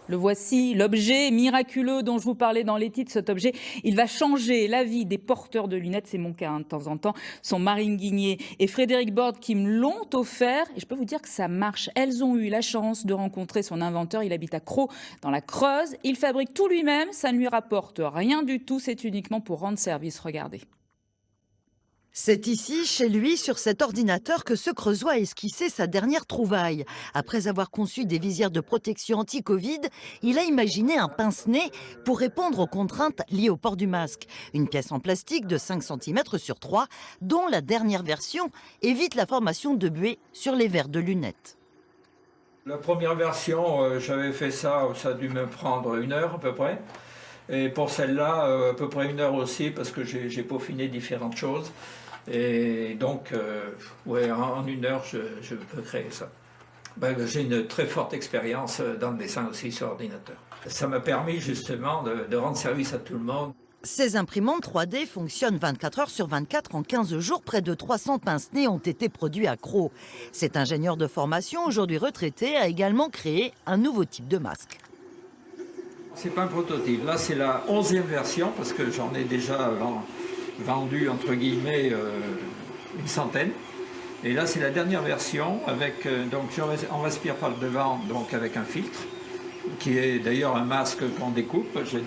Le voici, l'objet miraculeux dont je vous parlais dans les titres. Cet objet, il va changer la vie des porteurs de lunettes. C'est mon cas, hein, de temps en temps. Sont Marine Guigné et Frédéric Borde qui me l'ont offert. Et je peux vous dire que ça marche. Elles ont eu la chance de rencontrer son inventeur. Il habite à Crau, dans la Creuse. Il fabrique tout lui-même. Ça ne lui rapporte rien du tout. C'est uniquement pour rendre service. Regardez. C'est ici, chez lui, sur cet ordinateur, que ce Creusois a esquissé sa dernière trouvaille. Après avoir conçu des visières de protection anti-Covid, il a imaginé un pince-nez pour répondre aux contraintes liées au port du masque. Une pièce en plastique de 5 cm sur 3, dont la dernière version évite la formation de buée sur les verres de lunettes. La première version, j'avais fait ça, ça a dû me prendre 1 heure à peu près. Et pour celle-là, à peu près 1 heure aussi, parce que j'ai peaufiné différentes choses. Et donc, ouais, en 1 heure, je peux créer ça. Ben, j'ai une très forte expérience dans le dessin aussi sur ordinateur. Ça m'a permis justement de rendre service à tout le monde. Ces imprimantes 3D fonctionnent 24 heures sur 24 en 15 jours. Près de 300 pince-nez ont été produits à Crau. Cet ingénieur de formation, aujourd'hui retraité, a également créé un nouveau type de masque. C'est pas un prototype, là c'est la 11e version parce que j'en ai déjà vendu entre guillemets une centaine. Et là c'est la dernière version avec donc on respire par le devant donc avec un filtre qui est d'ailleurs un masque qu'on découpe. J'ai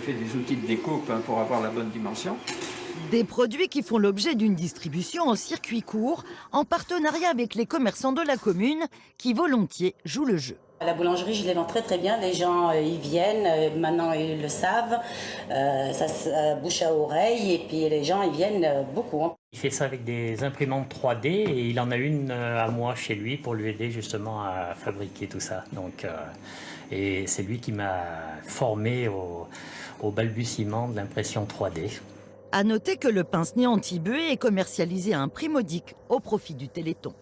fait des outils de découpe pour avoir la bonne dimension. Des produits qui font l'objet d'une distribution en circuit court, en partenariat avec les commerçants de la commune qui volontiers jouent le jeu. La boulangerie, je les vends très très bien. Les gens, ils viennent, maintenant ils le savent, ça bouche à oreille et puis les gens, ils viennent beaucoup. Il fait ça avec des imprimantes 3D et il en a une à moi chez lui pour lui aider justement à fabriquer tout ça. Donc, et c'est lui qui m'a formé au balbutiement de l'impression 3D. À noter que le pince-nez anti-buée est commercialisé à un prix modique au profit du Téléthon.